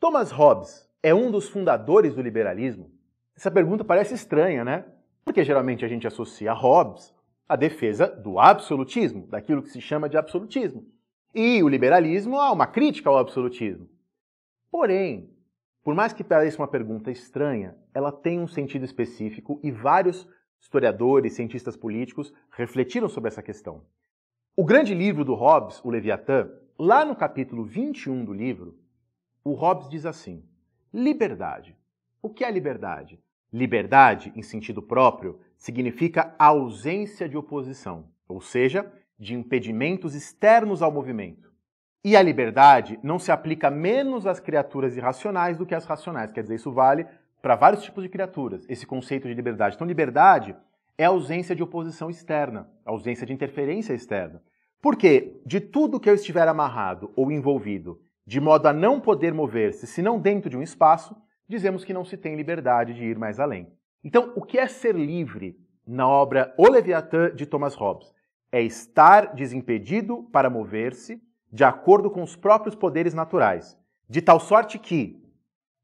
Thomas Hobbes é um dos fundadores do liberalismo? Essa pergunta parece estranha, né? Porque geralmente a gente associa Hobbes à defesa do absolutismo, daquilo que se chama de absolutismo. E o liberalismo a uma crítica ao absolutismo. Porém, por mais que pareça uma pergunta estranha, ela tem um sentido específico e vários historiadores, cientistas políticos refletiram sobre essa questão. O grande livro do Hobbes, o Leviatã, lá no capítulo 21 do livro, o Hobbes diz assim: liberdade. O que é liberdade? Liberdade, em sentido próprio, significa a ausência de oposição, ou seja, de impedimentos externos ao movimento. E a liberdade não se aplica menos às criaturas irracionais do que às racionais. Quer dizer, isso vale para vários tipos de criaturas, esse conceito de liberdade. Então, liberdade é a ausência de oposição externa, a ausência de interferência externa. Porque de tudo que eu estiver amarrado ou envolvido, de modo a não poder mover-se senão dentro de um espaço, dizemos que não se tem liberdade de ir mais além. Então, o que é ser livre na obra O Leviatã de Thomas Hobbes? É estar desimpedido para mover-se de acordo com os próprios poderes naturais, de tal sorte que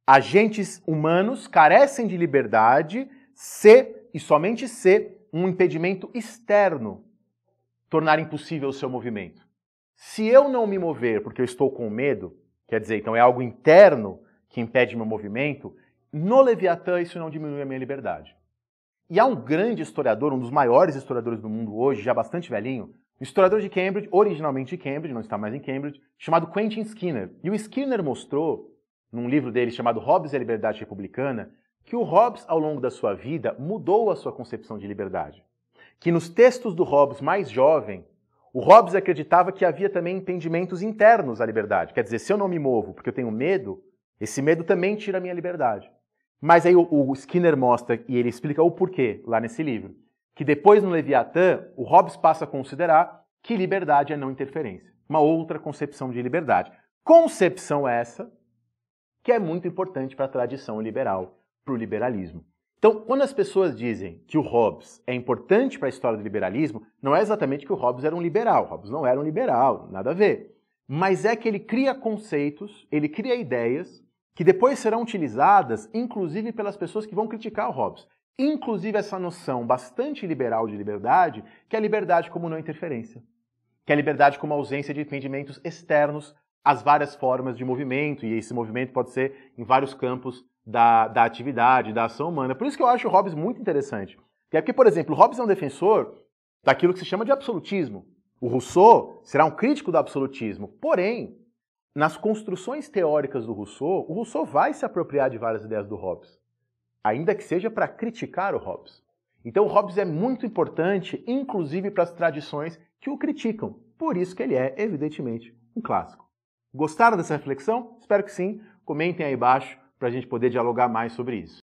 agentes humanos carecem de liberdade se, e somente se, um impedimento externo tornar impossível o seu movimento. Se eu não me mover porque eu estou com medo, quer dizer, então é algo interno que impede meu movimento, no Leviatã isso não diminui a minha liberdade. E há um grande historiador, um dos maiores historiadores do mundo hoje, já bastante velhinho, um historiador de Cambridge, originalmente de Cambridge, não está mais em Cambridge, chamado Quentin Skinner. E o Skinner mostrou, num livro dele chamado Hobbes e a Liberdade Republicana, que o Hobbes, ao longo da sua vida, mudou a sua concepção de liberdade. Que nos textos do Hobbes mais jovem, o Hobbes acreditava que havia também impedimentos internos à liberdade. Quer dizer, se eu não me movo porque eu tenho medo, esse medo também tira a minha liberdade. Mas aí o Skinner mostra, e ele explica o porquê lá nesse livro, que depois no Leviatã, o Hobbes passa a considerar que liberdade é não interferência. Uma outra concepção de liberdade. Concepção essa que é muito importante para a tradição liberal, para o liberalismo. Então, quando as pessoas dizem que o Hobbes é importante para a história do liberalismo, não é exatamente que o Hobbes era um liberal. Hobbes não era um liberal, nada a ver. Mas é que ele cria conceitos, ele cria ideias que depois serão utilizadas, inclusive pelas pessoas que vão criticar o Hobbes. Inclusive essa noção bastante liberal de liberdade, que é a liberdade como não interferência. Que é a liberdade como ausência de impedimentos externos às várias formas de movimento, e esse movimento pode ser em vários campos da atividade, da ação humana. Por isso que eu acho o Hobbes muito interessante. É porque, por exemplo, o Hobbes é um defensor daquilo que se chama de absolutismo. O Rousseau será um crítico do absolutismo. Porém, nas construções teóricas do Rousseau, o Rousseau vai se apropriar de várias ideias do Hobbes, ainda que seja para criticar o Hobbes. Então o Hobbes é muito importante, inclusive para as tradições que o criticam. Por isso que ele é, evidentemente, um clássico. Gostaram dessa reflexão? Espero que sim. Comentem aí embaixo para a gente poder dialogar mais sobre isso.